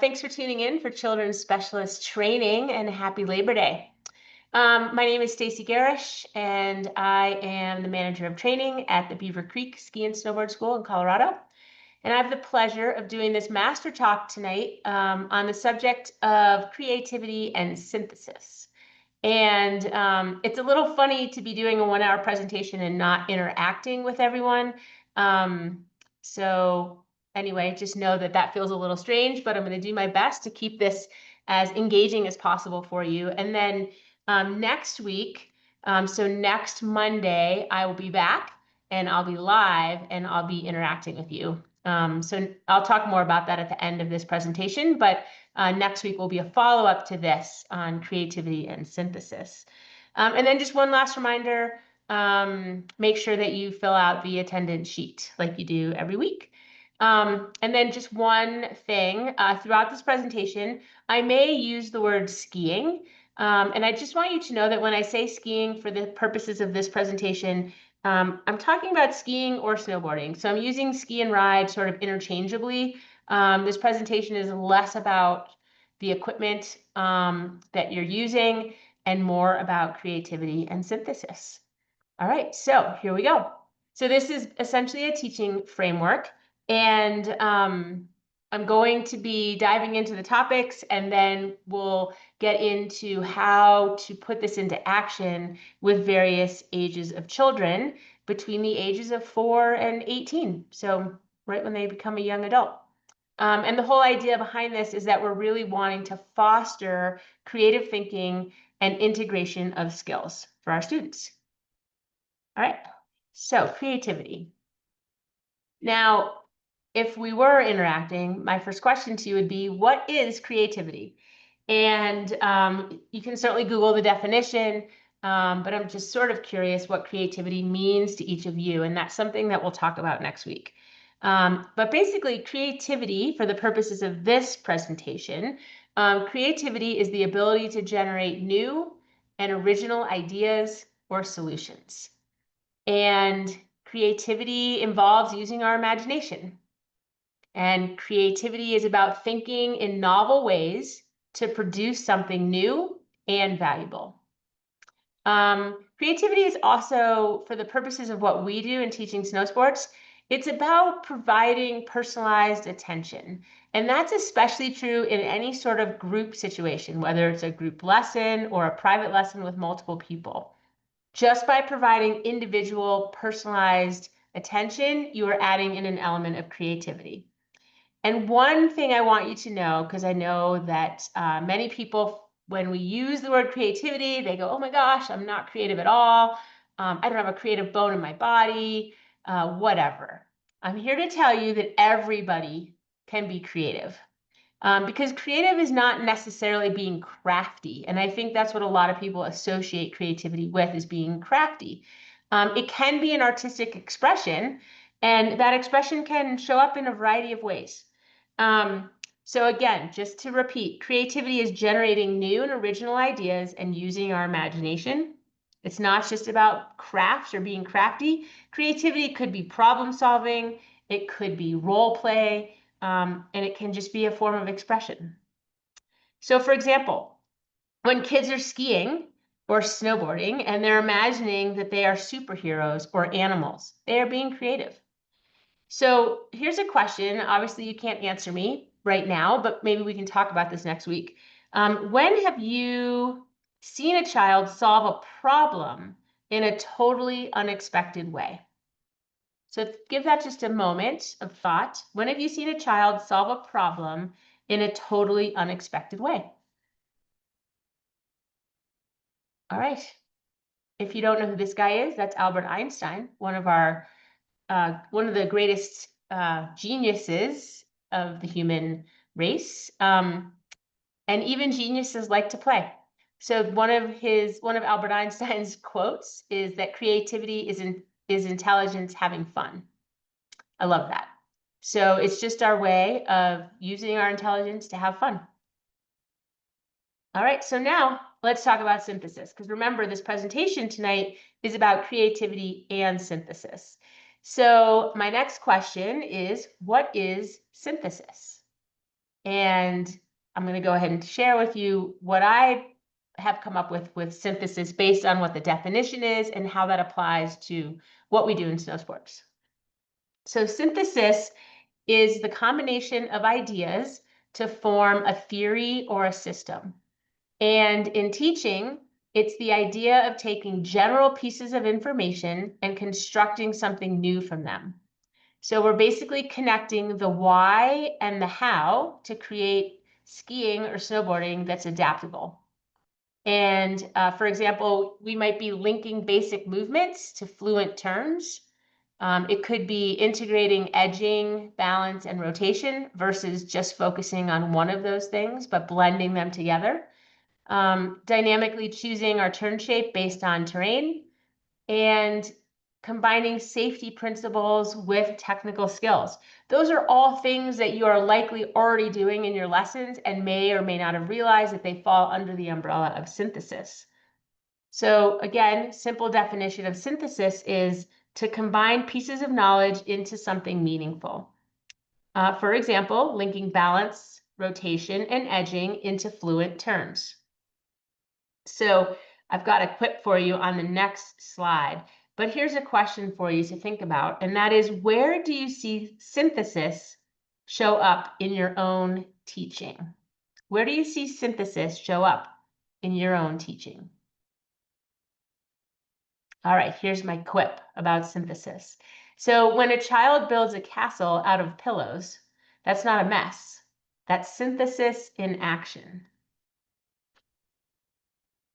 Thanks for tuning in for Children's Specialist Training, and happy Labor Day. My name is Stacey Gerrish, and I am the manager of training at the Beaver Creek Ski and Snowboard School in Colorado. And I have the pleasure of doing this master talk tonight on the subject of creativity and synthesis. And it's a little funny to be doing a 1-hour presentation and not interacting with everyone. So anyway, just know that that feels a little strange, but I'm going to do my best to keep this as engaging as possible for you. And then next week, so next Monday, I will be back and I'll be live and I'll be interacting with you. So I'll talk more about that at the end of this presentation, but next week will be a follow-up to this on creativity and synthesis. And then just one last reminder, make sure that you fill out the attendance sheet like you do every week. And then just one thing, throughout this presentation, I may use the word skiing. And I just want you to know that when I say skiing for the purposes of this presentation, I'm talking about skiing or snowboarding. So I'm using ski and ride sort of interchangeably. This presentation is less about the equipment that you're using and more about creativity and synthesis. All right, so here we go. So this is essentially a teaching framework, and I'm going to be diving into the topics, and then we'll get into how to put this into action with various ages of children between the ages of 4 and 18. So right when they become a young adult. And the whole idea behind this is that we're really wanting to foster creative thinking and integration of skills for our students. All right, so creativity. Now, if we were interacting, my first question to you would be, what is creativity? And you can certainly Google the definition, but I'm just sort of curious what creativity means to each of you, and that's something that we'll talk about next week. But basically, creativity, for the purposes of this presentation, creativity is the ability to generate new and original ideas or solutions. And creativity involves using our imagination. And creativity is about thinking in novel ways to produce something new and valuable. Creativity is also, for the purposes of what we do in teaching snow sports, it's about providing personalized attention. And that's especially true in any sort of group situation, whether it's a group lesson or a private lesson with multiple people. Just by providing individual personalized attention, you are adding in an element of creativity. And one thing I want you to know, because I know that many people, when we use the word creativity, they go, oh my gosh, I'm not creative at all. I don't have a creative bone in my body, whatever. I'm here to tell you that everybody can be creative. Because creative is not necessarily being crafty. And I think that's what a lot of people associate creativity with, is being crafty. It can be an artistic expression, and that expression can show up in a variety of ways. So again, just to repeat, creativity is generating new and original ideas and using our imagination. It's not just about crafts or being crafty. Creativity could be problem solving. It could be role play. And it can just be a form of expression. So for example, when kids are skiing or snowboarding and they're imagining that they are superheroes or animals, they are being creative. So here's a question. Obviously, you can't answer me right now, but maybe we can talk about this next week. When have you seen a child solve a problem in a totally unexpected way? So give that just a moment of thought. When have you seen a child solve a problem in a totally unexpected way? All right. If you don't know who this guy is, that's Albert Einstein, one of the greatest geniuses of the human race. And even geniuses like to play. So one of Albert Einstein's quotes is that creativity is intelligence having fun. I love that. So it's just our way of using our intelligence to have fun. All right, so now let's talk about synthesis, because remember, this presentation tonight is about creativity and synthesis. So my next question is, what is synthesis? And I'm going to go ahead and share with you what I have come up with synthesis based on what the definition is and how that applies to what we do in snow sports. So synthesis is the combination of ideas to form a theory or a system. And in teaching, it's the idea of taking general pieces of information and constructing something new from them. So we're basically connecting the why and the how to create skiing or snowboarding that's adaptable. And for example, we might be linking basic movements to fluent turns. It could be integrating edging, balance, and rotation versus just focusing on one of those things, but blending them together. Dynamically choosing our turn shape based on terrain, and combining safety principles with technical skills. Those are all things that you are likely already doing in your lessons and may or may not have realized that they fall under the umbrella of synthesis. So again, simple definition of synthesis is to combine pieces of knowledge into something meaningful. For example, linking balance, rotation, and edging into fluent turns. So I've got a quip for you on the next slide, but here's a question for you to think about, and that is, where do you see synthesis show up in your own teaching? Where do you see synthesis show up in your own teaching? All right, here's my quip about synthesis. So when a child builds a castle out of pillows, that's not a mess. That's synthesis in action.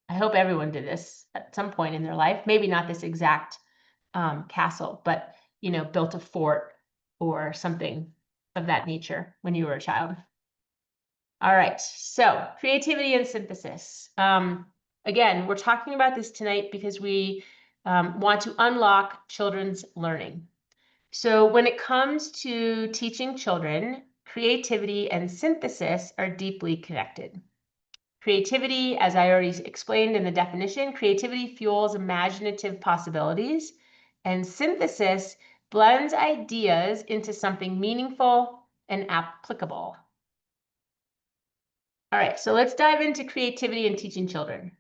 I hope everyone did this at some point in their life. Maybe not this exact castle, but built a fort or something of that nature when you were a child. All right, so creativity and synthesis. Again, we're talking about this tonight because we want to unlock children's learning. So when it comes to teaching children, creativity and synthesis are deeply connected. Creativity, as I already explained in the definition, creativity fuels imaginative possibilities, and synthesis blends ideas into something meaningful and applicable. All right, so let's dive into creativity and teaching children.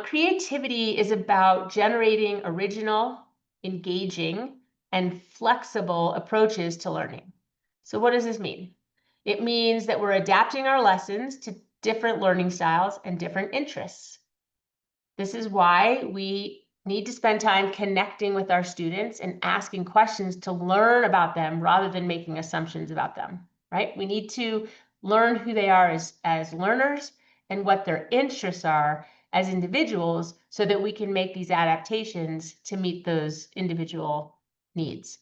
Creativity is about generating original, engaging, and flexible approaches to learning. So what does this mean? It means that we're adapting our lessons to different learning styles and different interests. This is why we need to spend time connecting with our students and asking questions to learn about them rather than making assumptions about them, right? We need to learn who they are as learners and what their interests are as individuals so that we can make these adaptations to meet those individual needs.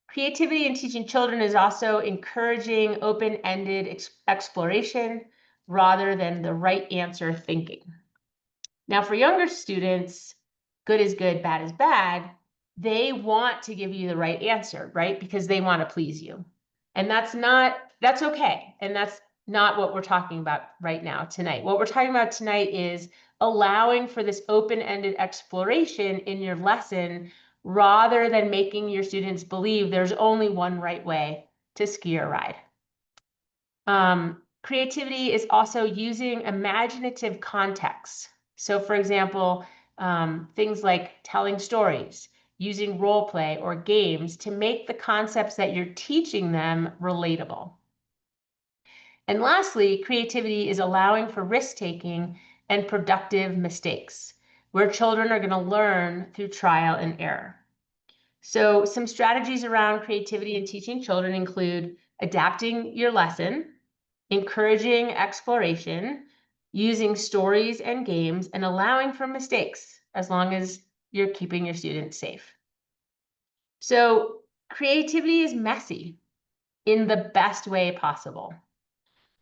Creativity in teaching children is also encouraging open-ended exploration rather than the right answer thinking. Now, for younger students, good is good, bad is bad. They want to give you the right answer, right? Because they want to please you. And that's okay. And that's not what we're talking about right now tonight. What we're talking about tonight is allowing for this open-ended exploration in your lesson rather than making your students believe there's only one right way to ski or ride. Creativity is also using imaginative contexts. So for example, things like telling stories, using role play or games to make the concepts that you're teaching them relatable. And lastly, creativity is allowing for risk-taking and productive mistakes, where children are going to learn through trial and error. So some strategies around creativity in teaching children include adapting your lesson, encouraging exploration, using stories and games, and allowing for mistakes as long as you're keeping your students safe. So creativity is messy in the best way possible.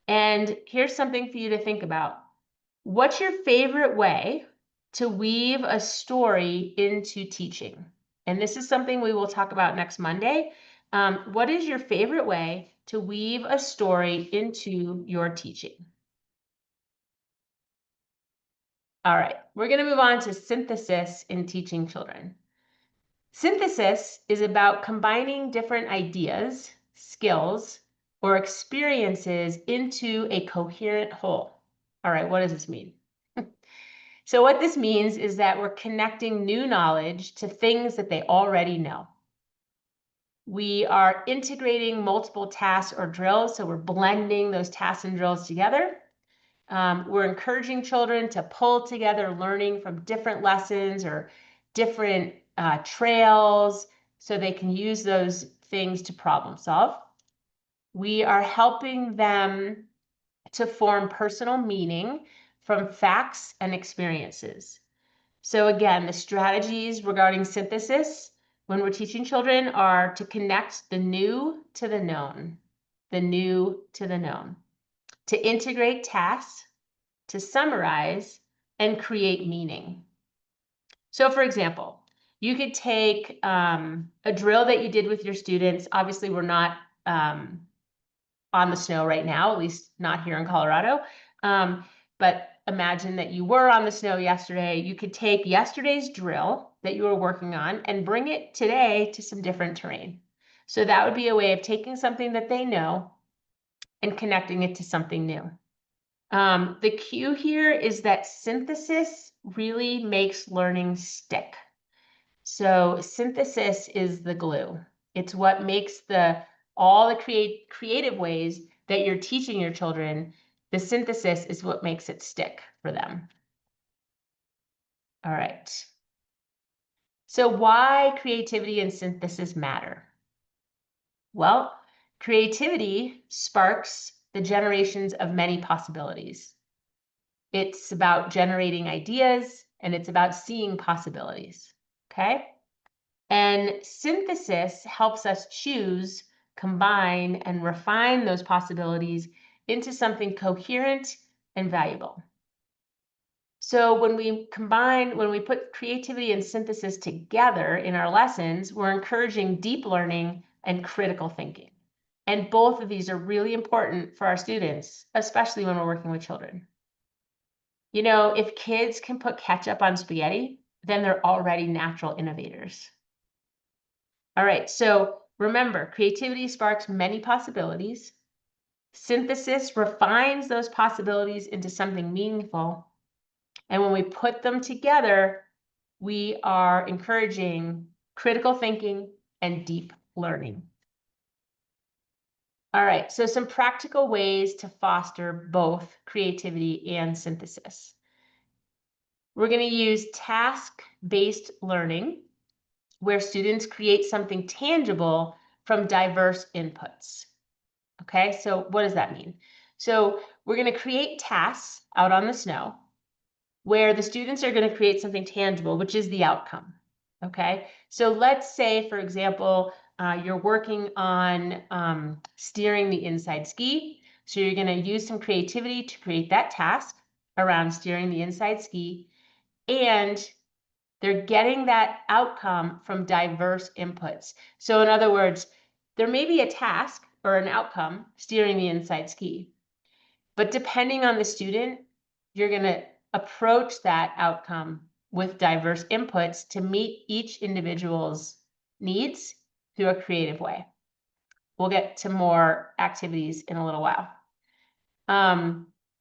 And here's something for you to think about. What's your favorite way to weave a story into teaching? And this is something we will talk about next Monday. What is your favorite way to weave a story into your teaching? All right, we're going to move on to synthesis in teaching children. Synthesis is about combining different ideas skills, or experiences into a coherent whole. All right, what does this mean? So what this means is that we're connecting new knowledge to things that they already know. We are integrating multiple tasks or drills, so we're blending those tasks and drills together. We're encouraging children to pull together learning from different lessons or different trails so they can use those things to problem solve. We are helping them to form personal meaning from facts and experiences. So again, the strategies regarding synthesis when we're teaching children are to connect the new to the known, the new to the known, to integrate tasks, to summarize, and create meaning. So for example, you could take a drill that you did with your students. Obviously, we're not on the snow right now, at least not here in Colorado. But imagine that you were on the snow yesterday. You could take yesterday's drill that you were working on and bring it today to some different terrain. So that would be a way of taking something that they know and connecting it to something new. The key here is that synthesis really makes learning stick. So synthesis is the glue. It's what makes all the creative ways that you're teaching your children. The synthesis is what makes it stick for them. All right. So why creativity and synthesis matter? Well, creativity sparks the generations of many possibilities. It's about generating ideas and it's about seeing possibilities. Okay? And synthesis helps us choose, combine, and refine those possibilities into something coherent and valuable. So when we put creativity and synthesis together in our lessons, we're encouraging deep learning and critical thinking. And both of these are really important for our students, especially when we're working with children. You know, if kids can put ketchup on spaghetti, then they're already natural innovators. All right, so remember, creativity sparks many possibilities. Synthesis refines those possibilities into something meaningful. And when we put them together, we are encouraging critical thinking and deep learning. All right, so some practical ways to foster both creativity and synthesis. We're going to use task-based learning, where students create something tangible from diverse inputs. Okay, so what does that mean? So we're going to create tasks out on the snow where the students are going to create something tangible, which is the outcome. Okay, so let's say, for example, you're working on steering the inside ski. So you're going to use some creativity to create that task around steering the inside ski, and they're getting that outcome from diverse inputs. So in other words, there may be a task or an outcome steering the inside ski, but depending on the student, you're going to approach that outcome with diverse inputs to meet each individual's needs through a creative way. We'll get to more activities in a little while.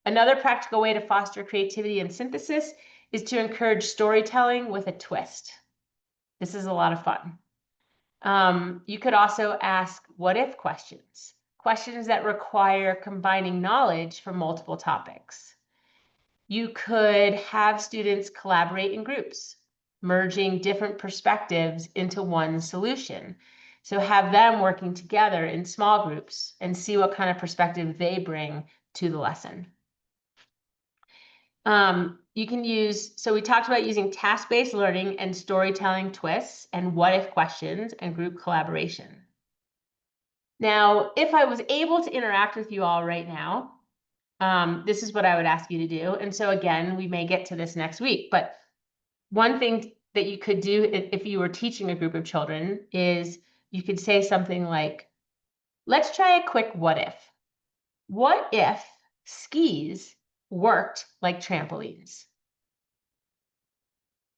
Another practical way to foster creativity and synthesis is to encourage storytelling with a twist. This is a lot of fun. You could also ask what-if questions, questions that require combining knowledge from multiple topics. You could have students collaborate in groups, merging different perspectives into one solution. So have them working together in small groups and see what kind of perspective they bring to the lesson. You can use, so we talked about using task-based learning and storytelling twists and what-if questions and group collaboration. Now, if I was able to interact with you all right now, this is what I would ask you to do. And so again, we may get to this next week, but one thing that you could do if you were teaching a group of children is you could say something like, let's try a quick what if. What if skis worked like trampolines?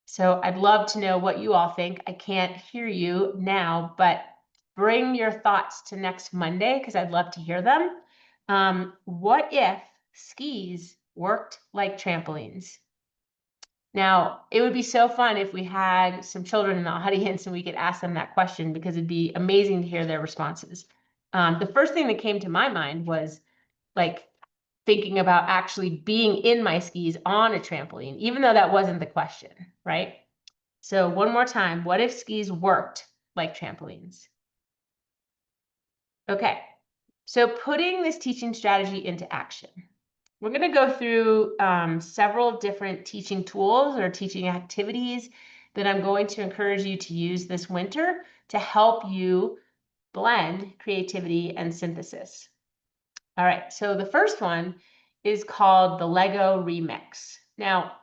So I'd love to know what you all think. I can't hear you now, but bring your thoughts to next Monday because I'd love to hear them. What if skis worked like trampolines? Now, it would be so fun if we had some children in the audience and we could ask them that question because it'd be amazing to hear their responses. The first thing that came to my mind was like thinking about actually being in my skis on a trampoline, even though that wasn't the question, right? So one more time, what if skis worked like trampolines? Okay, so putting this teaching strategy into action. We're going to go through several different teaching tools or teaching activities that I'm going to encourage you to use this winter to help you blend creativity and synthesis. All right, so the first one is called the Lego Remix. Now,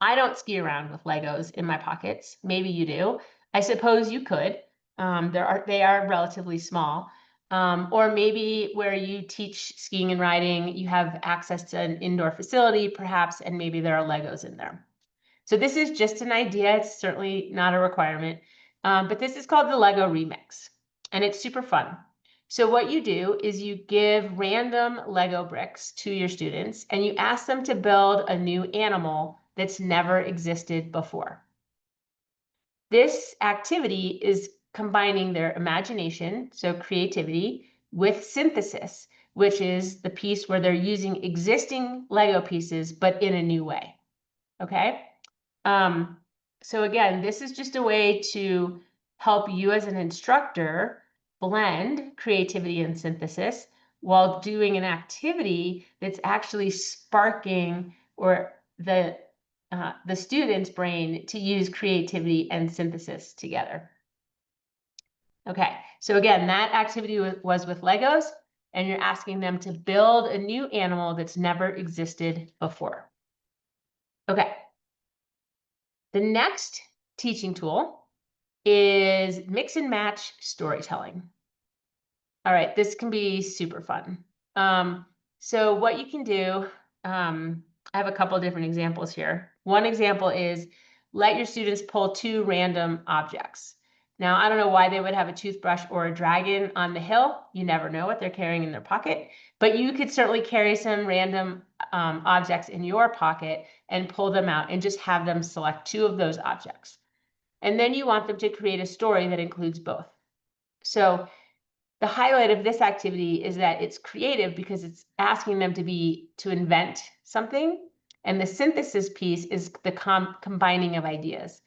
I don't ski around with Legos in my pockets. Maybe you do. I suppose you could. They are relatively small. Or maybe where you teach skiing and riding, you have access to an indoor facility, perhaps, and maybe there are Legos in there. So this is just an idea. It's certainly not a requirement, but this is called the Lego Remix, and it's super fun. So what you do is you give random Lego bricks to your students, and you ask them to build a new animal that's never existed before. This activity is combining their imagination, so creativity, with synthesis, which is the piece where they're using existing Lego pieces, but in a new way. Okay? So again, this is just a way to help you as an instructor blend creativity and synthesis while doing an activity that's actually sparking or the student's brain to use creativity and synthesis together. Okay, so again, that activity was with Legos, and you're asking them to build a new animal that's never existed before. Okay. The next teaching tool is mix and match storytelling. All right, this can be super fun. So what you can do, I have a couple different examples here. One example is let your students pull two random objects. Now, I don't know why they would have a toothbrush or a dragon on the hill. You never know what they're carrying in their pocket, but you could certainly carry some random objects in your pocket and pull them out and just have them select two of those objects. And then you want them to create a story that includes both. So the highlight of this activity is that it's creative because it's asking them to invent something. And the synthesis piece is the combining of ideas.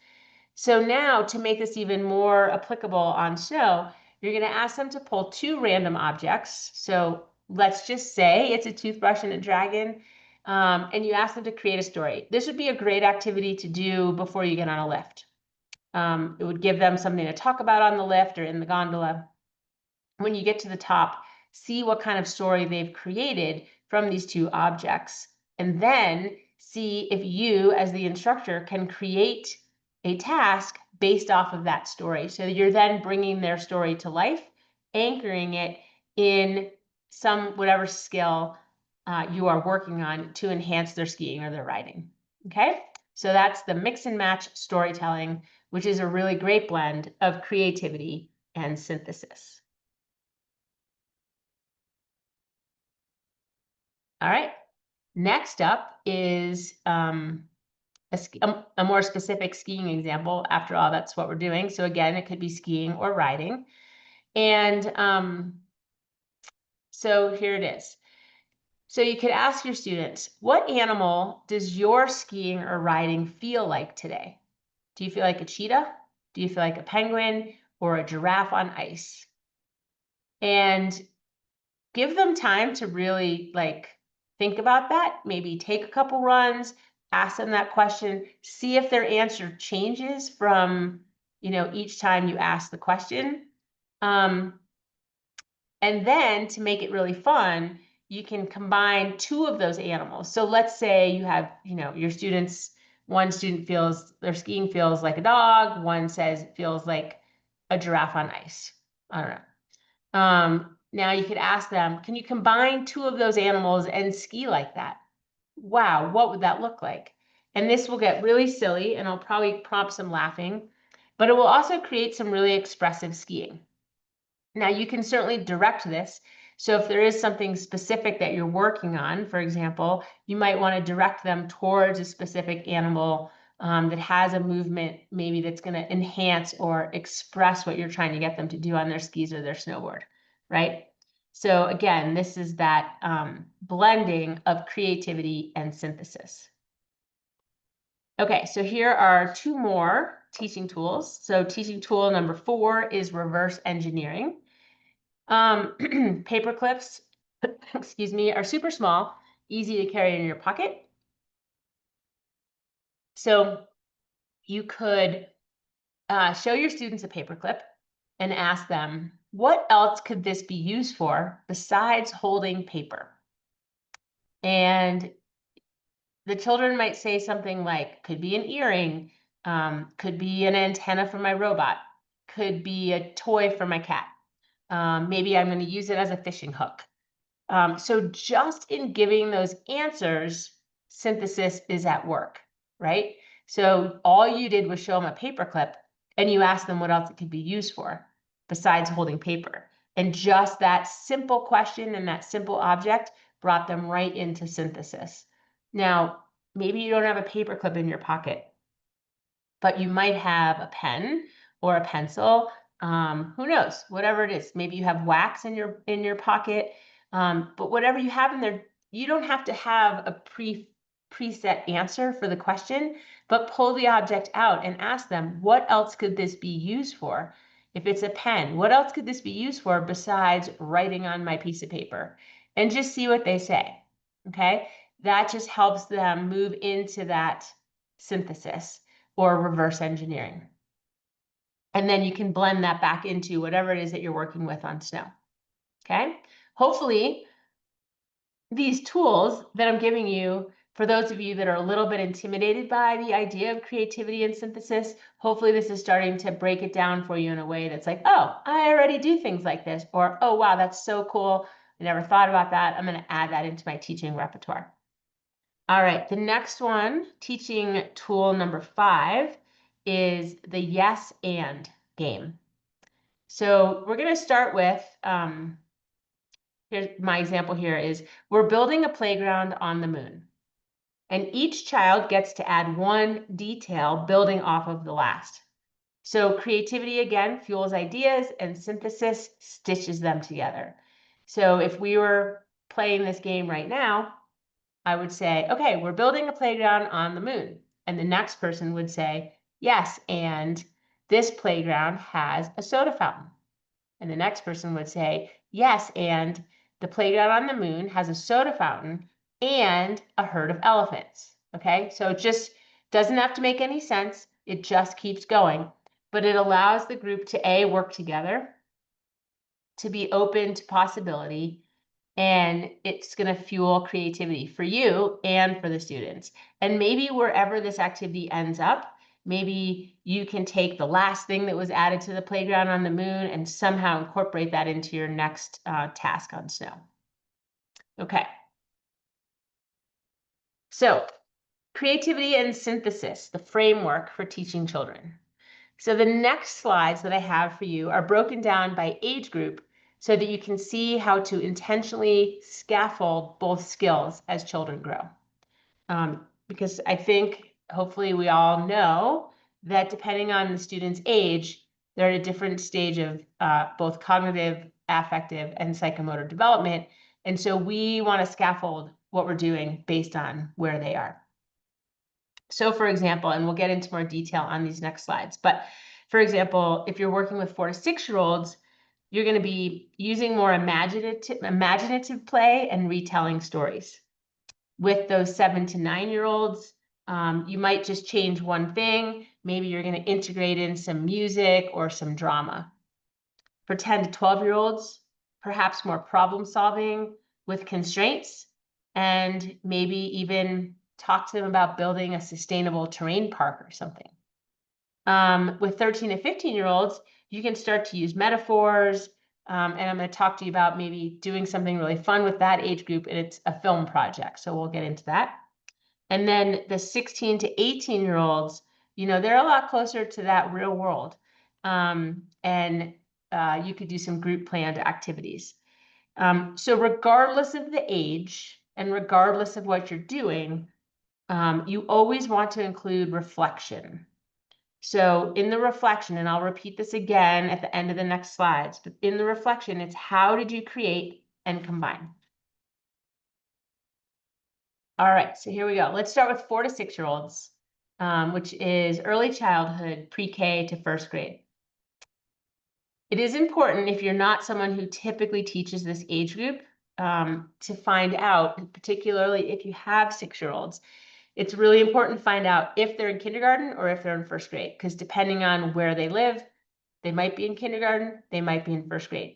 So now to make this even more applicable on show, you're going to ask them to pull two random objects. So let's just say it's a toothbrush and a dragon. And you ask them to create a story. This would be a great activity to do before you get on a lift. It would give them something to talk about on the lift or in the gondola. When you get to the top, see what kind of story they've created from these two objects, and then see if you, as the instructor, can create a task based off of that story. So you're then bringing their story to life, anchoring it in whatever skill you are working on to enhance their skiing or their riding. Okay, so that's the mix and match storytelling, which is a really great blend of creativity and synthesis. All right, next up is a more specific skiing example. After all, that's what we're doing. So again, it could be skiing or riding. And so here it is. So you could ask your students, what animal does your skiing or riding feel like today? Do you feel like a cheetah? Do you feel like a penguin or a giraffe on ice? And give them time to really think about that. Maybe take a couple runs, ask them that question, see if their answer changes from, each time you ask the question. And then to make it really fun, you can combine two of those animals. So let's say you have, your students, one student feels their skiing feels like a dog, one says it feels like a giraffe on ice. I don't know. Now you could ask them, can you combine two of those animals and ski like that? Wow, what would that look like? And this will get really silly and I'll probably prompt some laughing. but it will also create some really expressive skiing. Now, you can certainly direct this. So if there is something specific that you're working on, for example, you might want to direct them towards a specific animal that has a movement maybe that's going to enhance or express what you're trying to get them to do on their skis or their snowboard, right? So again, this is that blending of creativity and synthesis. Okay, so here are two more teaching tools. So teaching tool number 4 is reverse engineering. Paper clips, excuse me, are super small, easy to carry in your pocket. So you could show your students a paper clip and ask them, what else could this be used for besides holding paper? And the children might say something like, could be an earring, could be an antenna for my robot, could be a toy for my cat. Maybe I'm going to use it as a fishing hook. So just in giving those answers, synthesis is at work, right? So all you did was show them a paper clip and you asked them what else it could be used for besides holding paper. And just that simple question and that simple object brought them right into synthesis. Now, maybe you don't have a paper clip in your pocket, but you might have a pen or a pencil. Who knows? Whatever it is, maybe you have wax in your pocket. But whatever you have in there, you don't have to have a preset answer for the question, but pull the object out and ask them, what else could this be used for? If it's a pen, what else could this be used for besides writing on my piece of paper? And just see what they say. Okay, that just helps them move into that synthesis or reverse engineering. And then you can blend that back into whatever it is that you're working with on snow. Okay, hopefully these tools that I'm giving you, for those of you that are a little bit intimidated by the idea of creativity and synthesis, hopefully this is starting to break it down for you in a way that's like, oh, I already do things like this, or oh, wow, that's so cool. I never thought about that. I'm going to add that into my teaching repertoire. All right, the next one, teaching tool number 5, is the yes and game. So we're going to start with, here's my example here is, we're building a playground on the moon. And each child gets to add one detail building off of the last. So creativity, again, fuels ideas, and synthesis stitches them together. So if we were playing this game right now, I would say, okay, we're building a playground on the moon. And the next person would say, yes, and this playground has a soda fountain. And the next person would say, yes, and the playground on the moon has a soda fountain and a herd of elephants. Okay, so it just doesn't have to make any sense. It just keeps going. But it allows the group to A, work together, to be open to possibility, and it's going to fuel creativity for you and for the students. And maybe wherever this activity ends up, maybe you can take the last thing that was added to the playground on the moon and somehow incorporate that into your next task on snow. Okay. So creativity and synthesis, the framework for teaching children. So the next slides that I have for you are broken down by age group so that you can see how to intentionally scaffold both skills as children grow. Because I think hopefully we all know that depending on the student's age, they're at a different stage of both cognitive, affective, and psychomotor development. And so we want to scaffold what we're doing based on where they are. So for example, and we'll get into more detail on these next slides, but for example, if you're working with 4 to 6-year-olds, you're going to be using more imaginative play and retelling stories. With those 7 to 9-year-olds, you might just change one thing. Maybe you're going to integrate in some music or some drama. For 10 to 12-year-olds, perhaps more problem solving with constraints, and maybe even talk to them about building a sustainable terrain park or something. With 13 to 15-year-olds, you can start to use metaphors, and I'm going to talk to you about maybe doing something really fun with that age group, and it's a film project, so we'll get into that. And then the 16 to 18-year-olds, they're a lot closer to that real world. And you could do some group planned activities. So regardless of the age and regardless of what you're doing, you always want to include reflection. So in the reflection, and I'll repeat this again at the end of the next slides, but in the reflection, it's how did you create and combine? All right, so here we go. Let's start with 4 to 6-year-olds, which is early childhood, pre-K to first grade. It is important, if you're not someone who typically teaches this age group, to find out, particularly if you have 6-year-olds, it's really important to find out if they're in kindergarten or if they're in first grade, because depending on where they live, they might be in kindergarten, they might be in first grade.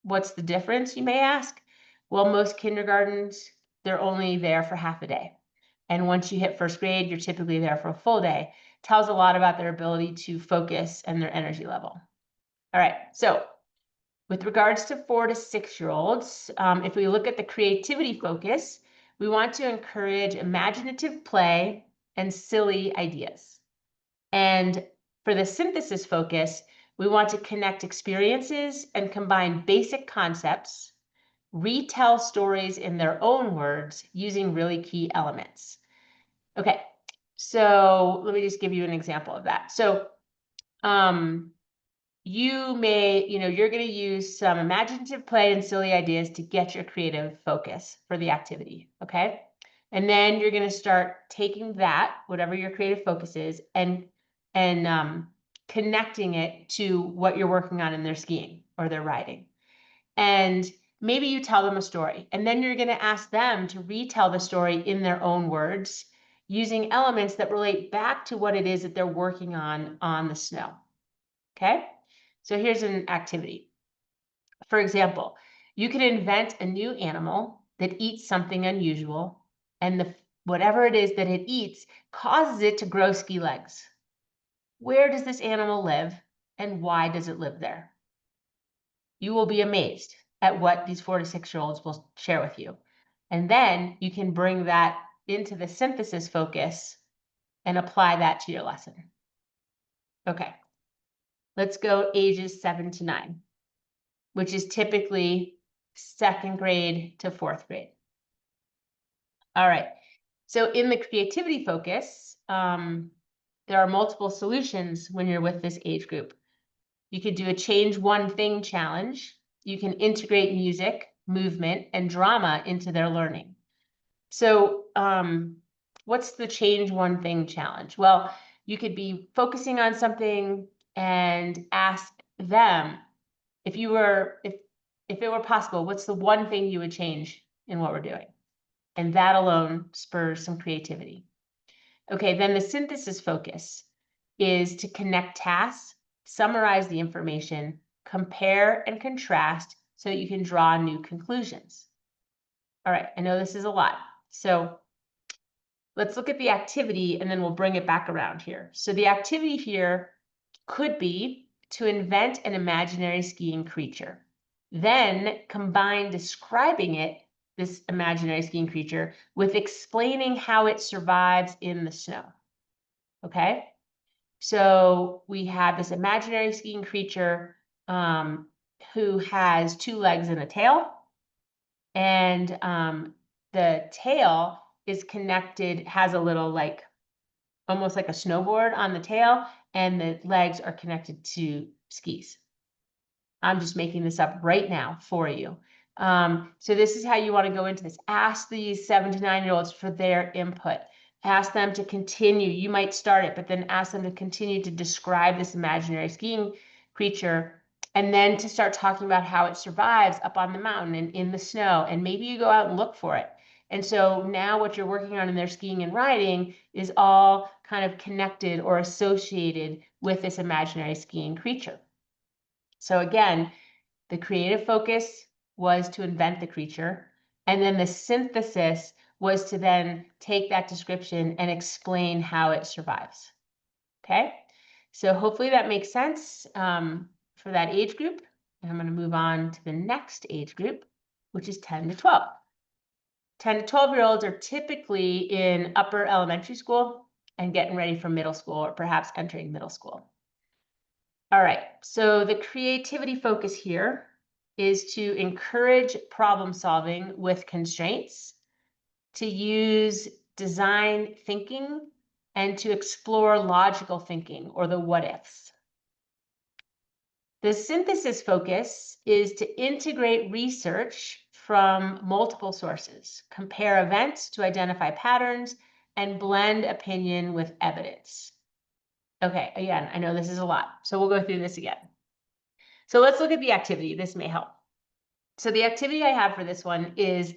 What's the difference, you may ask? Well, most kindergartens, they're only there for half a day. And once you hit first grade, you're typically there for a full day. Tells a lot about their ability to focus and their energy level. All right, so with regards to 4 to 6-year-olds, if we look at the creativity focus, we want to encourage imaginative play and silly ideas. And for the synthesis focus, we want to connect experiences and combine basic concepts, retell stories in their own words using really key elements. Okay, so let me just give you an example of that. So you may, you're going to use some imaginative play and silly ideas to get your creative focus for the activity, okay? And then you're going to start taking that, whatever your creative focus is, and connecting it to what you're working on in their skiing or their riding. And maybe you tell them a story, and then you're going to ask them to retell the story in their own words using elements that relate back to what it is that they're working on the snow, okay? So here's an activity. For example, you can invent a new animal that eats something unusual, and whatever it is that it eats causes it to grow ski legs. Where does this animal live, and why does it live there? You will be amazed at what these 4 to 6-year-olds will share with you. And then you can bring that into the synthesis focus and apply that to your lesson. Okay, let's go ages 7 to 9. Which is typically 2nd grade to 4th grade. All right, so in the creativity focus, there are multiple solutions when you're with this age group. You could do a change one thing challenge. You can integrate music, movement, and drama into their learning. So what's the change one thing challenge? Well, you could be focusing on something and ask them, if it were possible, what's the one thing you would change in what we're doing? And that alone spurs some creativity. Okay, then the synthesis focus is to connect tasks, summarize the information, compare and contrast so that you can draw new conclusions. All right, I know this is a lot. So let's look at the activity and then we'll bring it back around here. So the activity here could be to invent an imaginary skiing creature. Then combine describing it, this imaginary skiing creature, with explaining how it survives in the snow. Okay? So we have this imaginary skiing creature who has 2 legs and a tail. And the tail is connected, has a little almost like a snowboard on the tail, and the legs are connected to skis. I'm just making this up right now for you. So this is how you want to go into this. Ask these 7 to 9-year-olds for their input. Ask them to continue. You might start it, but then ask them to continue to describe this imaginary skiing creature, and then to start talking about how it survives up on the mountain and in the snow. And maybe you go out and look for it. And so now what you're working on in their skiing and riding is all kind of connected or associated with this imaginary skiing creature. So again, the creative focus was to invent the creature, and then the synthesis was to then take that description and explain how it survives. Okay, so hopefully that makes sense for that age group. And I'm going to move on to the next age group, which is 10 to 12. 10 to 12-year-olds are typically in upper elementary school. and getting ready for middle school or perhaps entering middle school. All right, so the creativity focus here is to encourage problem solving with constraints, to use design thinking, and to explore logical thinking or the what ifs. The synthesis focus is to integrate research from multiple sources, compare events to identify patterns, and blend opinion with evidence. Okay, again, I know this is a lot, so we'll go through this again. So let's look at the activity. This may help. So the activity I have for this one is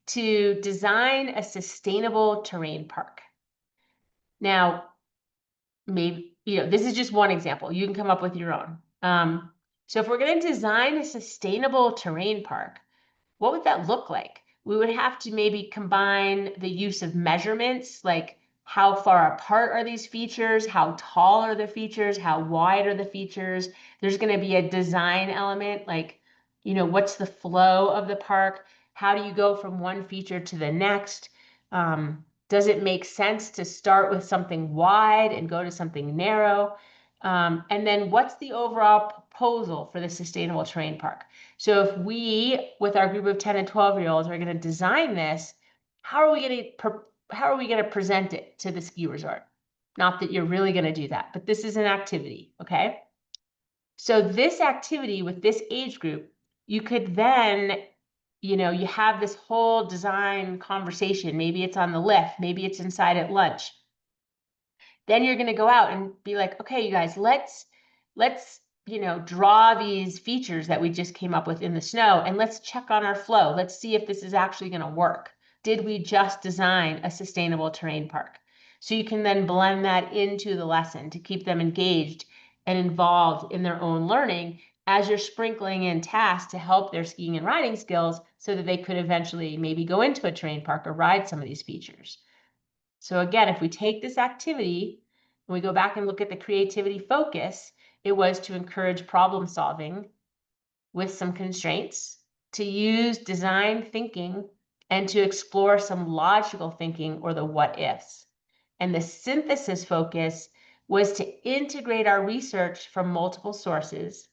to design a sustainable terrain park. Now, maybe, this is just one example. You can come up with your own. So if we're going to design a sustainable terrain park, what would that look like? We would have to maybe combine the use of measurements, like how far apart are these features? How tall are the features? How wide are the features? There's going to be a design element, like, what's the flow of the park? How do you go from one feature to the next? Does it make sense to start with something wide and go to something narrow? And then what's the overall proposal for the sustainable terrain park? So if we, with our group of 10 and 12-year-olds, are going to design this, how are we going to present it to the ski resort? Not that you're really going to do that, but this is an activity, okay? So this activity with this age group, you could then, you have this whole design conversation. Maybe it's on the lift, maybe it's inside at lunch. Then you're going to go out and be like, okay, you guys, let's draw these features that we just came up with in the snow, and let's check on our flow. Let's see if this is actually going to work. Did we just design a sustainable terrain park? So you can then blend that into the lesson to keep them engaged and involved in their own learning as you're sprinkling in tasks to help their skiing and riding skills so that they could eventually maybe go into a terrain park or ride some of these features. So again, if we take this activity and we go back and look at the creativity focus, it was to encourage problem solving with some constraints, to use design thinking, and to explore some logical thinking or the what ifs. And the synthesis focus was to integrate our research from multiple sources,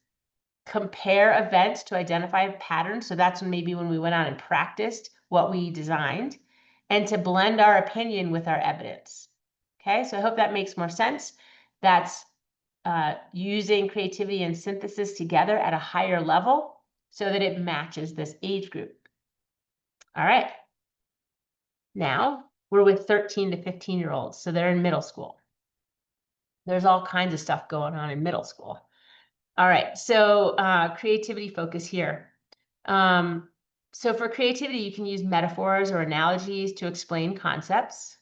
compare events to identify patterns. So that's maybe when we went out and practiced what we designed, and to blend our opinion with our evidence. Okay, so I hope that makes more sense. That's using creativity and synthesis together at a higher level so that it matches this age group. All right. Now we're with 13 to 15-year-olds, so they're in middle school. There's all kinds of stuff going on in middle school. All right, so creativity focus here. So for creativity, you can use metaphors or analogies to explain concepts.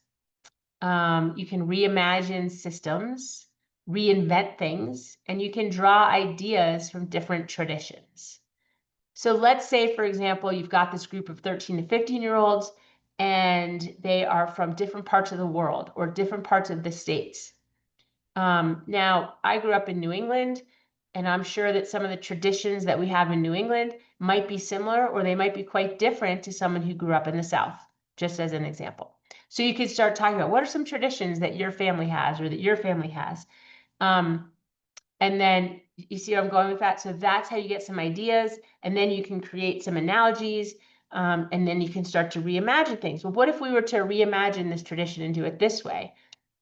You can reimagine systems, reinvent things, and you can draw ideas from different traditions. So let's say, for example, you've got this group of 13 to 15-year-olds, and they are from different parts of the world or different parts of the states. Now, I grew up in New England, and I'm sure that some of the traditions that we have in New England might be similar, or they might be quite different to someone who grew up in the South, just as an example. So you could start talking about what are some traditions that your family has or that your family has. And then you see where I'm going with that? So that's how you get some ideas, and then you can create some analogies, and then you can start to reimagine things. Well, what if we were to reimagine this tradition and do it this way?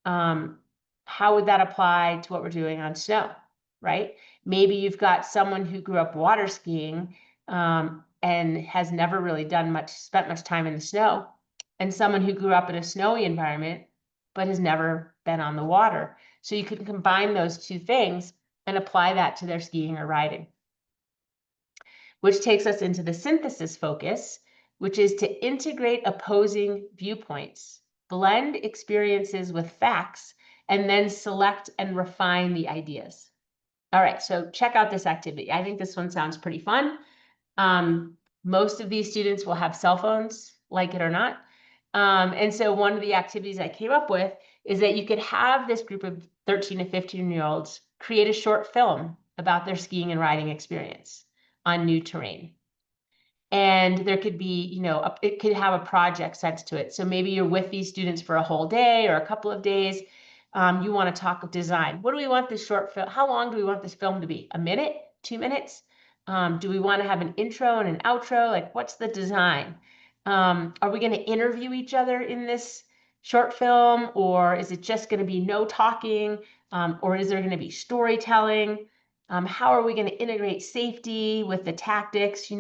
How would that apply to what we're doing on snow, right? Maybe you've got someone who grew up water skiing and has never really spent much time in the snow, and someone who grew up in a snowy environment but has never been on the water. So you can combine those two things and apply that to their skiing or riding. Which takes us into the synthesis focus, which is to integrate opposing viewpoints, blend experiences with facts, and then select and refine the ideas. All right, so check out this activity. I think this one sounds pretty fun. Most of these students will have cell phones, like it or not. And so one of the activities I came up with is that you could have this group of 13 to 15-year-olds create a short film about their skiing and riding experience on new terrain. And there could be, it could have a project sense to it. So maybe you're with these students for a whole day or a couple of days, You want to talk design. What do we want this short film? How long do we want this film to be? A minute? 2 minutes? Do we want to have an intro and an outro? Like, what's the design? Are we going to interview each other in this short film, or is it just going to be no talking? Or is there going to be storytelling? How are we going to integrate safety with the tactics?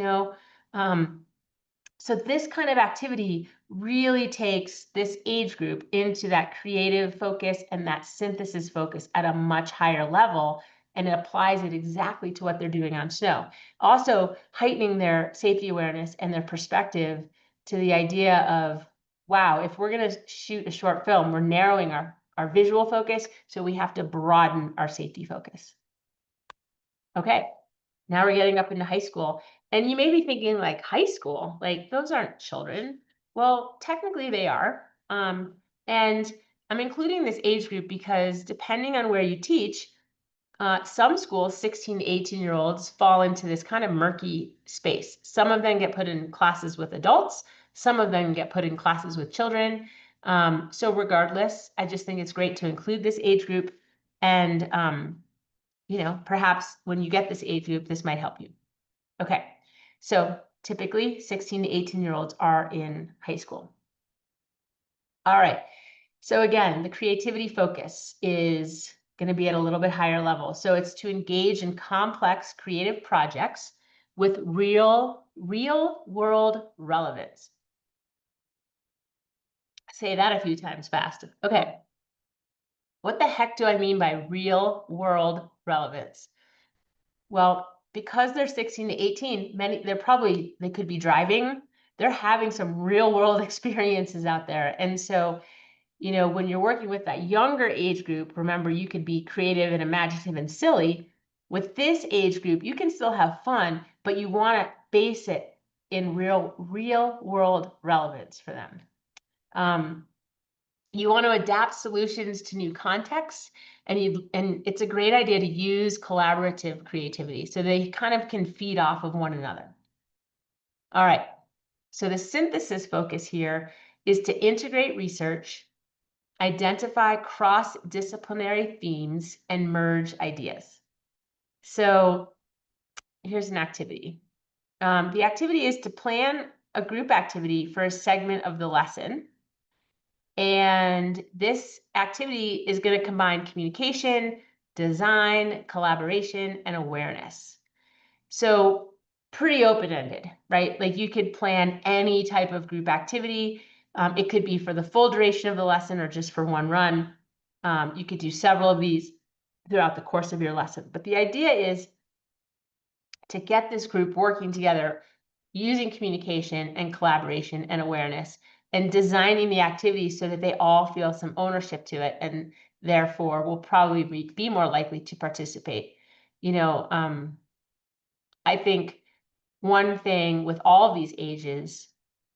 So this kind of activity really takes this age group into that creative focus and that synthesis focus at a much higher level, and it applies it exactly to what they're doing on snow. Also heightening their safety awareness and their perspective to the idea of, wow, if we're going to shoot a short film, we're narrowing our visual focus, so we have to broaden our safety focus. Okay. Now we're getting up into high school. And you may be thinking, like, high school, like, those aren't children. Well, technically they are. And I'm including this age group because depending on where you teach, some schools, 16 to 18-year-olds, fall into this kind of murky space. Some of them get put in classes with adults. Some of them get put in classes with children. So regardless, I just think it's great to include this age group. And perhaps when you get this age group, this might help you. Okay, so typically 16 to 18-year-olds are in high school. All right, so again, the creativity focus is going to be at a little bit higher level. So it's to engage in complex creative projects with real world relevance. Say that a few times fast. Okay. What the heck do I mean by real world relevance? Well, because they're 16 to 18, they could be driving. They're having some real world experiences out there. And so, when you're working with that younger age group, remember, you could be creative and imaginative and silly. With this age group, you can still have fun, but you want to base it in real world relevance for them. You want to adapt solutions to new contexts, and it's a great idea to use collaborative creativity so they kind of can feed off of one another. All right, so the synthesis focus here is to integrate research, identify cross-disciplinary themes, and merge ideas. So here's an activity. The activity is to plan a group activity for a segment of the lesson. And this activity is going to combine communication, design, collaboration, and awareness. So pretty open-ended, right? Like, you could plan any type of group activity. It could be for the full duration of the lesson or just for one run. You could do several of these throughout the course of your lesson. But the idea is to get this group working together using communication and collaboration and awareness, and designing the activities so that they all feel some ownership to it, and therefore will probably be more likely to participate. I think one thing with all of these ages,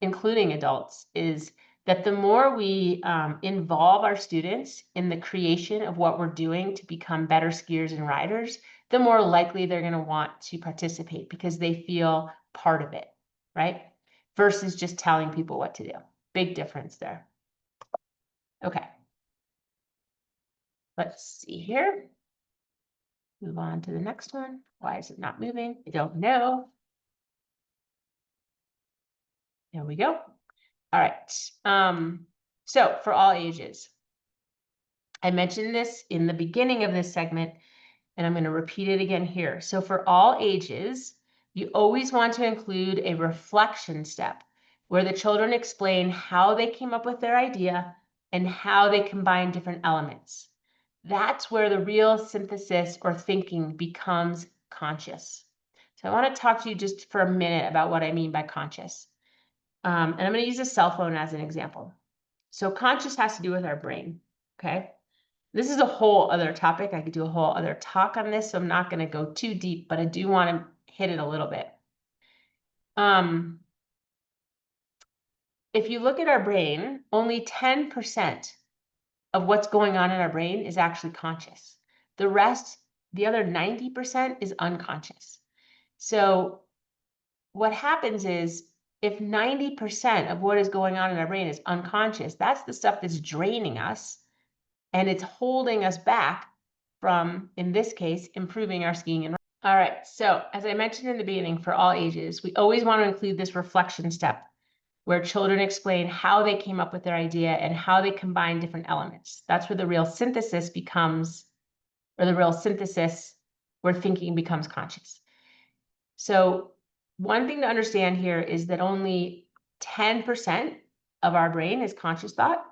including adults, is that the more we involve our students in the creation of what we're doing to become better skiers and riders, the more likely they're going to want to participate because they feel part of it, right? Versus just telling people what to do. Big difference there. Okay. Let's see here. Move on to the next one. Why is it not moving? I don't know. There we go. All right. So for all ages, I mentioned this in the beginning of this segment, and I'm going to repeat it again here. So for all ages, you always want to include a reflection step where the children explain how they came up with their idea and how they combine different elements. That's where the real synthesis or thinking becomes conscious. So I want to talk to you just for a minute about what I mean by conscious. And I'm going to use a cell phone as an example. So conscious has to do with our brain, okay? This is a whole other topic. I could do a whole other talk on this, so I'm not going to go too deep, but I do want to hit it a little bit. If you look at our brain, only 10% of what's going on in our brain is actually conscious. The rest, the other 90%, is unconscious. So what happens is, if 90% of what is going on in our brain is unconscious, that's the stuff that's draining us. and it's holding us back from, in this case, improving our skiing and. All right, so as I mentioned in the beginning, for all ages, we always want to include this reflection step where children explain how they came up with their idea and how they combine different elements. That's where the real synthesis becomes, or the real synthesis where thinking becomes conscious. So one thing to understand here is that only 10% of our brain is conscious thought,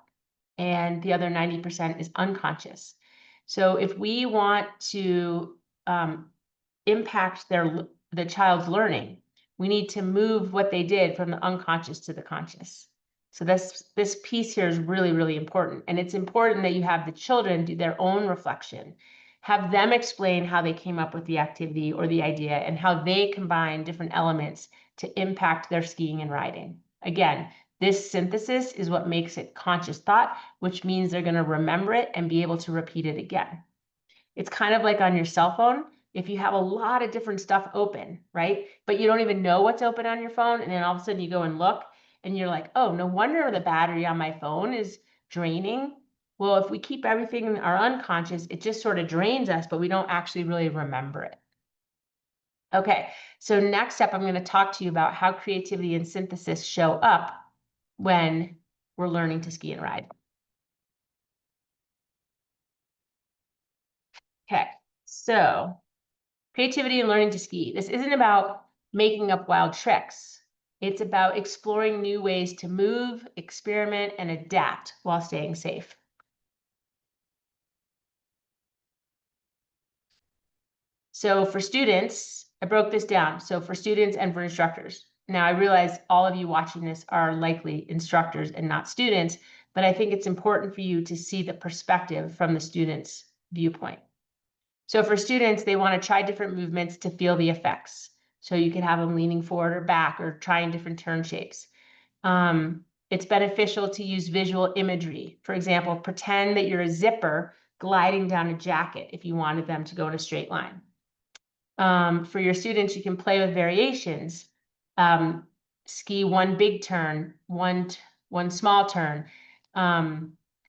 and the other 90% is unconscious. So if we want to impact the child's learning, we need to move what they did from the unconscious to the conscious. So this piece here is really, really important. And it's important that you have the children do their own reflection, have them explain how they came up with the activity or the idea and how they combine different elements to impact their skiing and riding. Again, this synthesis is what makes it conscious thought, which means they're going to remember it and be able to repeat it again. It's kind of like on your cell phone. If you have a lot of different stuff open, right? But you don't even know what's open on your phone. And then all of a sudden you go and look and you're like, oh, no wonder the battery on my phone is draining. Well, if we keep everything in our unconscious, it just sort of drains us, but we don't actually really remember it. Okay, so next up, I'm going to talk to you about how creativity and synthesis show up when we're learning to ski and ride. Okay, so creativity and learning to ski. This isn't about making up wild tricks. It's about exploring new ways to move, experiment, and adapt while staying safe. So for students, I broke this down. So for students and for instructors. Now I realize all of you watching this are likely instructors and not students, but I think it's important for you to see the perspective from the student's viewpoint. So for students, they want to try different movements to feel the effects. So you can have them leaning forward or back or trying different turn shapes. It's beneficial to use visual imagery. For example, pretend that you're a zipper gliding down a jacket if you wanted them to go in a straight line. For your students, you can play with variations. Ski one big turn, one small turn.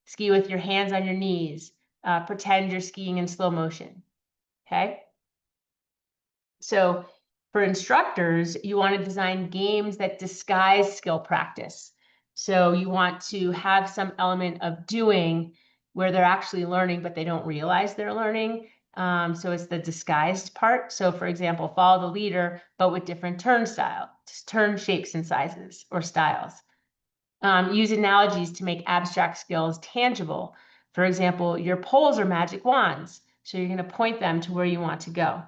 Ski with your hands on your knees. Pretend you're skiing in slow motion. Okay. So for instructors, you want to design games that disguise skill practice. So you want to have some element of doing where they're actually learning, but they don't realize they're learning. So it's the disguised part. So for example, follow the leader, but with different turn shapes and sizes or styles. Use analogies to make abstract skills tangible. For example, your poles are magic wands. So you're going to point them to where you want to go.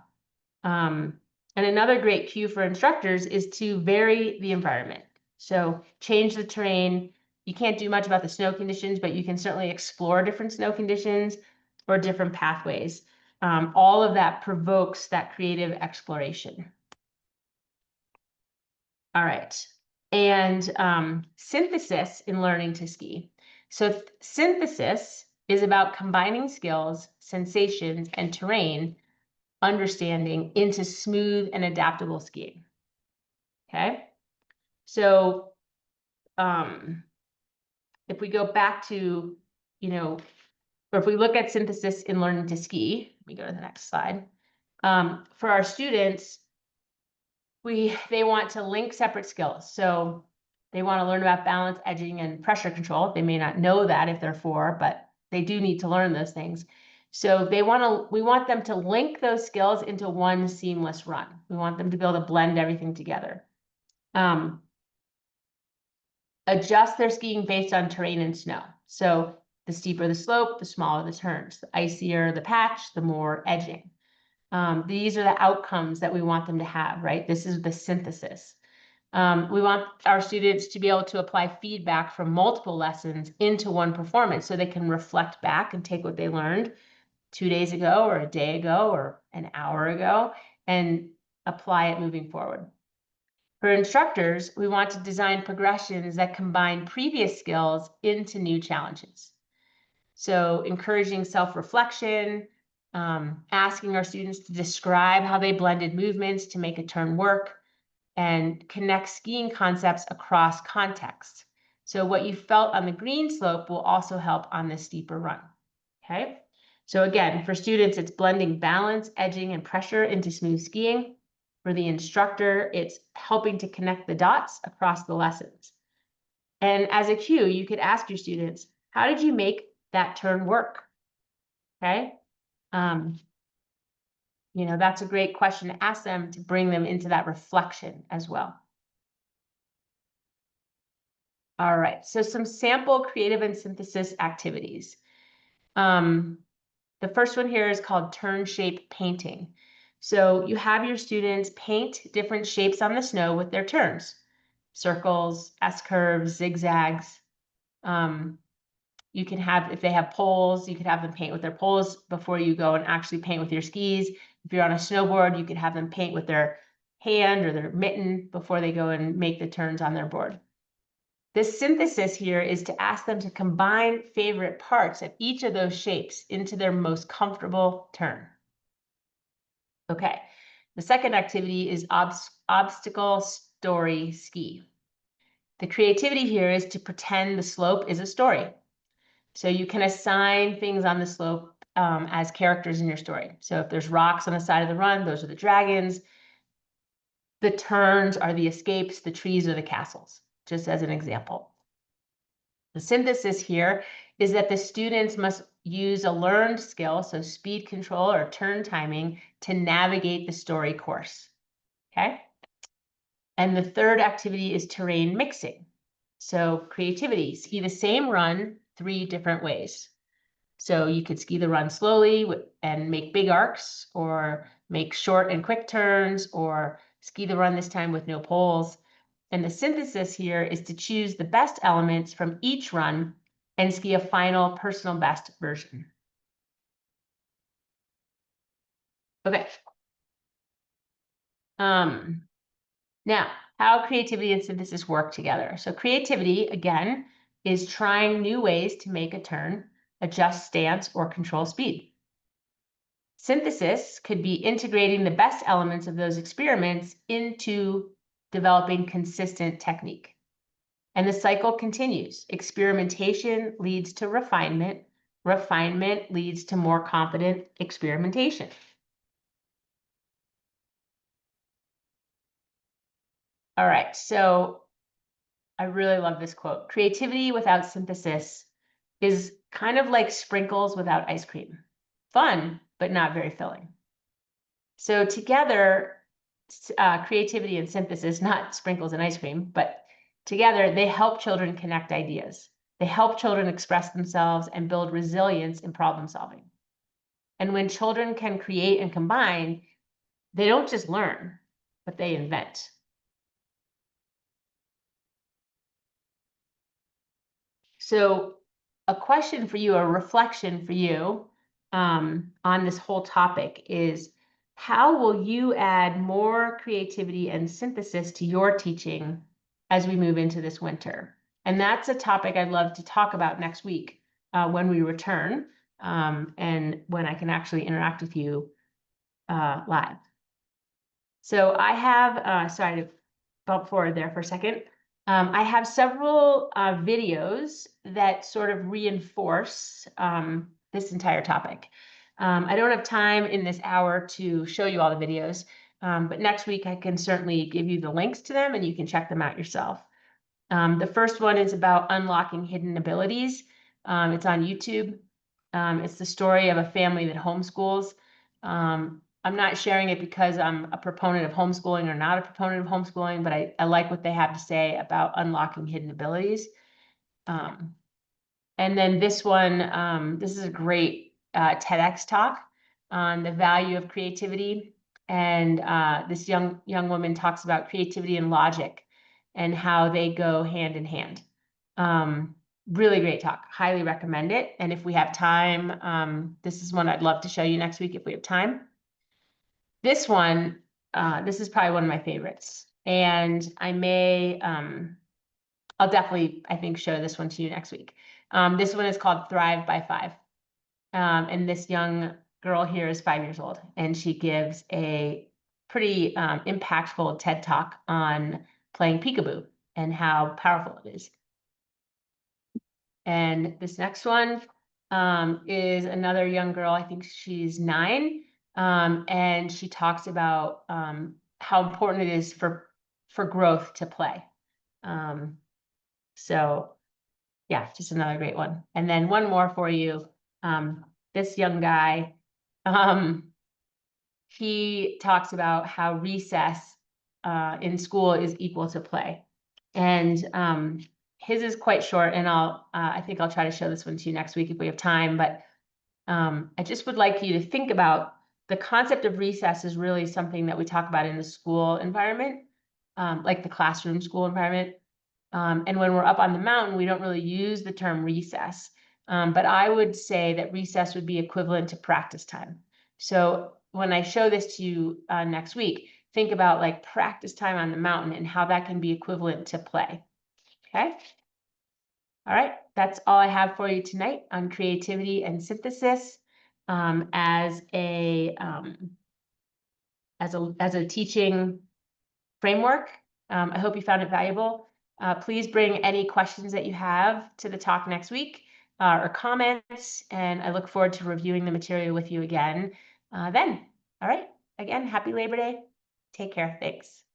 And another great cue for instructors is to vary the environment. So change the terrain. You can't do much about the snow conditions, but you can certainly explore different snow conditions or different pathways. All of that provokes that creative exploration. All right. And synthesis in learning to ski. So synthesis is about combining skills, sensations, and terrain understanding into smooth and adaptable skiing. Okay. So if we go back to, or if we look at synthesis in learning to ski, let me go to the next slide. For our students, they want to link separate skills. So they want to learn about balance, edging, and pressure control. They may not know that if they're 4, but they do need to learn those things. So we want them to link those skills into one seamless run. We want them to be able to blend everything together. Adjust their skiing based on terrain and snow. So the steeper the slope, the smaller the turns. The icier the patch, the more edging. These are the outcomes that we want them to have, right? This is the synthesis. We want our students to be able to apply feedback from multiple lessons into one performance so they can reflect back and take what they learned 2 days ago or a day ago or an hour ago and apply it moving forward. For instructors, we want to design progressions that combine previous skills into new challenges. So encouraging self-reflection, asking our students to describe how they blended movements to make a turn work, and connect skiing concepts across contexts. So what you felt on the green slope will also help on the steeper run. Okay. So again, for students, it's blending balance, edging, and pressure into smooth skiing. For the instructor, it's helping to connect the dots across the lessons. And as a cue, you could ask your students, how did you make that turn work? Okay. That's a great question to ask them to bring them into that reflection as well. All right, so some sample creative and synthesis activities. The first one here is called turn shape painting. So you have your students paint different shapes on the snow with their turns, circles, S-curves, zigzags. You can have, if they have poles, you could have them paint with their poles before you go and actually paint with your skis. If you're on a snowboard, you could have them paint with their hand or their mitten before they go and make the turns on their board. The synthesis here is to ask them to combine favorite parts of each of those shapes into their most comfortable turn. Okay, the second activity is obstacle story ski. The creativity here is to pretend the slope is a story. So you can assign things on the slope as characters in your story. So if there's rocks on the side of the run, those are the dragons. The turns are the escapes, the trees are the castles, just as an example. The synthesis here is that the students must use a learned skill, so speed control or turn timing, to navigate the story course. Okay. And the third activity is terrain mixing. So creativity, ski the same run 3 different ways. So you could ski the run slowly and make big arcs, or make short and quick turns, or ski the run this time with no poles. And the synthesis here is to choose the best elements from each run and ski a final personal best version. Okay. Now, how creativity and synthesis work together. So creativity, again, is trying new ways to make a turn, adjust stance, or control speed. Synthesis could be integrating the best elements of those experiments into developing consistent technique. And the cycle continues. Experimentation leads to refinement. Refinement leads to more confident experimentation. All right, so I really love this quote. Creativity without synthesis is kind of like sprinkles without ice cream. Fun, but not very filling. So together, creativity and synthesis, not sprinkles and ice cream, but together they help children connect ideas. They help children express themselves and build resilience in problem solving. And when children can create and combine, they don't just learn, but they invent. So a question for you, a reflection for you on this whole topic is, how will you add more creativity and synthesis to your teaching as we move into this winter? And that's a topic I'd love to talk about next week when we return and when I can actually interact with you live. So I have, sorry to bump forward there for a second. I have several videos that sort of reinforce this entire topic. I don't have time in this hour to show you all the videos, but next week I can certainly give you the links to them and you can check them out yourself. The first one is about unlocking hidden abilities. It's on YouTube. It's the story of a family that homeschools. I'm not sharing it because I'm a proponent of homeschooling or not a proponent of homeschooling, but I like what they have to say about unlocking hidden abilities. And then this one, this is a great TEDx talk on the value of creativity. And this young woman talks about creativity and logic and how they go hand in hand. Really great talk. Highly recommend it. And if we have time, this is one I'd love to show you next week if we have time. This one, this is probably one of my favorites. And I may, I'll definitely, I think, show this one to you next week. This one is called Thrive by 5. And this young girl here is 5 years old, and she gives a pretty impactful TED Talk on playing peekaboo and how powerful it is. And this next one is another young girl. I think she's 9. And she talks about how important it is for growth to play. So yeah, just another great one. And then one more for you. This young guy, he talks about how recess in school is equal to play. And his is quite short, and I think I'll try to show this one to you next week if we have time. But I just would like you to think about the concept of recess is really something that we talk about in the school environment, like the classroom school environment. And when we're up on the mountain, we don't really use the term recess. But I would say that recess would be equivalent to practice time. So when I show this to you next week, think about like practice time on the mountain and how that can be equivalent to play. Okay. All right. That's all I have for you tonight on creativity and synthesis as a teaching framework. I hope you found it valuable. Please bring any questions that you have to the talk next week or comments, and I look forward to reviewing the material with you again then. All right. Again, happy Labor Day. Take care. Thanks.